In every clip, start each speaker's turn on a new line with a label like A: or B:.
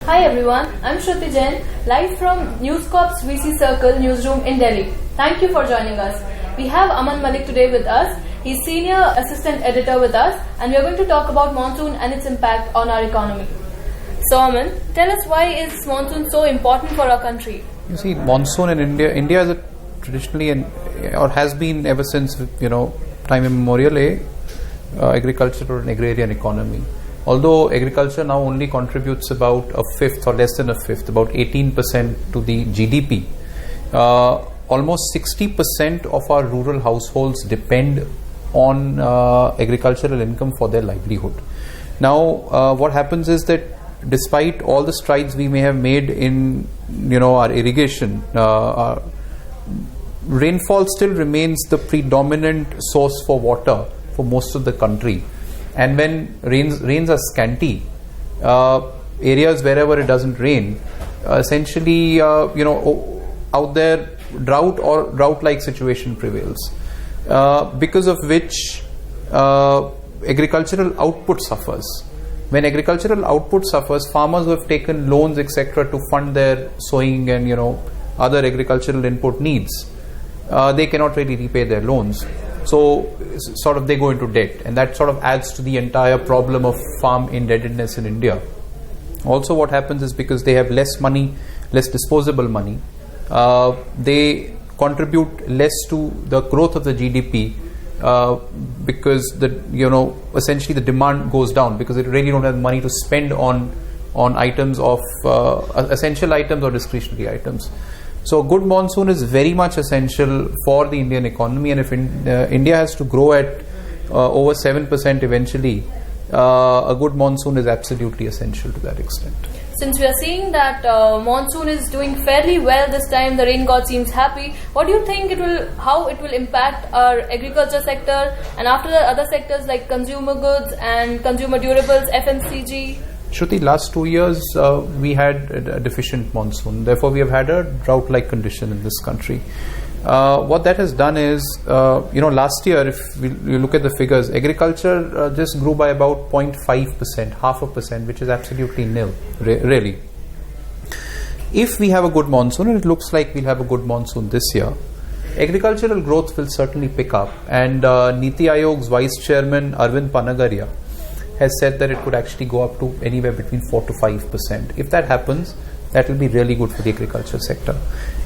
A: Hi everyone, I'm Shruti Jain, live from News Corp's VC Circle newsroom in Delhi. Thank you for joining us. We have Aman Malik today with us. He's Senior Assistant Editor with us, and we are going to talk about monsoon and its impact on our economy. So Aman, tell us, why is monsoon so important for our country?
B: You see, monsoon in India is traditionally or has been ever since time immemorial agricultural and agrarian economy. Although agriculture now only contributes about a fifth or less than a fifth, about 18% to the GDP, almost 60% of our rural households depend on agricultural income for their livelihood. Now, what happens is that despite all the strides we may have made in our irrigation, rainfall still remains the predominant source for water for most of the country. And when rains are scanty, areas wherever it doesn't rain, essentially, out there drought or drought-like situation prevails, because of which agricultural output suffers. When agricultural output suffers, farmers who have taken loans, etc., to fund their sowing and other agricultural input needs, they cannot really repay their loans. So sort of they go into debt, and that sort of adds to the entire problem of farm indebtedness in India. Also, what happens is, because they have less money, less disposable money, they contribute less to the growth of the GDP, because essentially the demand goes down, because they really don't have money to spend on items of essential items or discretionary items. So a good monsoon is very much essential for the Indian economy, and if India has to grow at over 7% eventually, a good monsoon is absolutely essential to that extent.
A: Since we are seeing that monsoon is doing fairly well this time, the rain god seems happy. What do you think how it will impact our agriculture sector, and after that other sectors like consumer goods and consumer durables, FMCG?
B: Shruti, last 2 years we had a deficient monsoon. Therefore, we have had a drought-like condition in this country. What that has done is, last year, if you look at the figures, agriculture just grew by about 0.5%, 0.5%, which is absolutely nil, really. If we have a good monsoon, and it looks like we'll have a good monsoon this year, agricultural growth will certainly pick up. And Niti Aayog's Vice Chairman, Arvind Panagaria, has said that it could actually go up to anywhere between 4 to 5%. If that happens, that will be really good for the agriculture sector.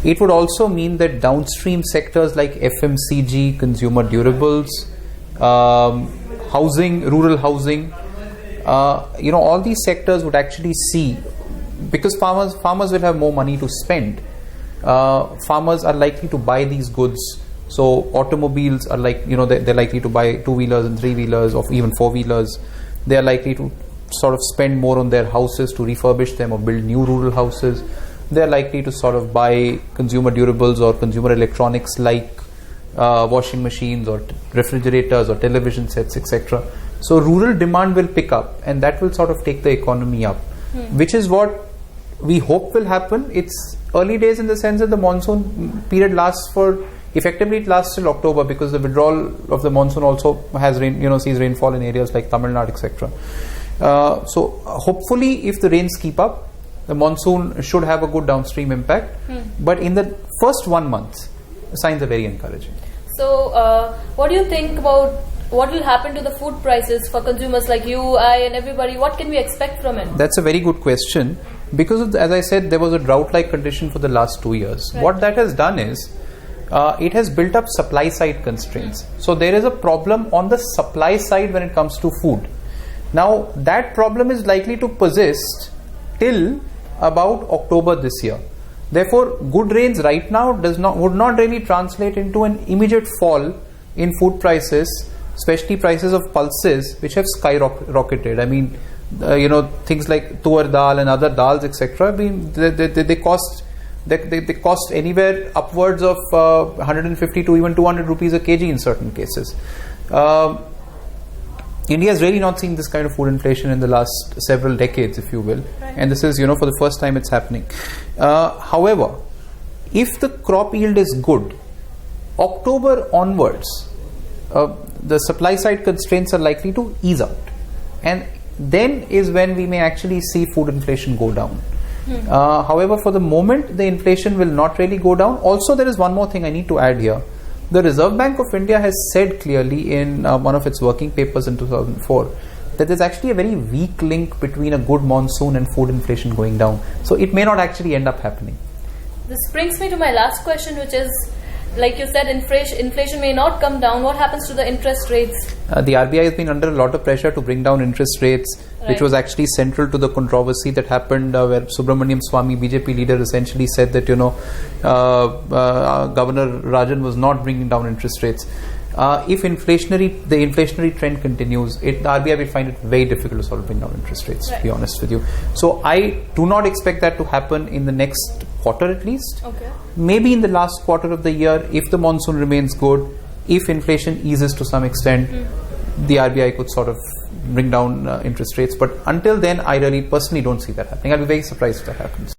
B: It would also mean that downstream sectors like FMCG, consumer durables, housing, rural housing, all these sectors would actually see, because farmers will have more money to spend. Farmers are likely to buy these goods. So automobiles are they're likely to buy 2-wheelers and 3-wheelers, or even 4-wheelers. They are likely to sort of spend more on their houses to refurbish them or build new rural houses. They are likely to sort of buy consumer durables or consumer electronics like washing machines or refrigerators or television sets, etc. So rural demand will pick up, and that will sort of take the economy up, which is what we hope will happen. It's early days in the sense that the monsoon period effectively it lasts till October, because the withdrawal of the monsoon also has sees rainfall in areas like Tamil Nadu, etc. So hopefully, if the rains keep up, the monsoon should have a good downstream impact. But in the first 1 month, the signs are very encouraging.
A: So what do you think about what will happen to the food prices for consumers like you, I, and everybody? What can we expect from it?
B: That's a very good question, because as I said, there was a drought-like condition for the last 2 years. Right. What that has done is, it has built up supply side constraints. So there is a problem on the supply side when it comes to food. Now that problem is likely to persist till about October this year. Therefore, good rains right now would not really translate into an immediate fall in food prices, especially prices of pulses, which have skyrocketed. I mean, things like tuar dal and other dals, etc. I mean, they cost anywhere upwards of 150 to even 200 rupees a kg in certain cases. India has really not seen this kind of food inflation in the last several decades, if you will. Right. And this is, for the first time it's happening. However, if the crop yield is good, October onwards, the supply side constraints are likely to ease out, and then is when we may actually see food inflation go down. However, for the moment, the inflation will not really go down. Also, there is one more thing I need to add here. The Reserve Bank of India has said clearly in one of its working papers in 2004 that there's actually a very weak link between a good monsoon and food inflation going down. So it may not actually end up happening.
A: This brings me to my last question, which is, like you said, inflation may not come down. What happens to the interest rates?
B: The RBI has been under a lot of pressure to bring down interest rates, which was actually central to the controversy that happened where Subramaniam Swamy, BJP leader, essentially said that, Governor Rajan was not bringing down interest rates. If the inflationary trend continues, the RBI will find it very difficult to sort of bring down interest rates, to be honest with you. So I do not expect that to happen in the next quarter at least.
A: Okay.
B: Maybe in the last quarter of the year, if the monsoon remains good, if inflation eases to some extent, the RBI could sort of bring down interest rates. But until then, I really personally don't see that happening. I'll be very surprised if that happens.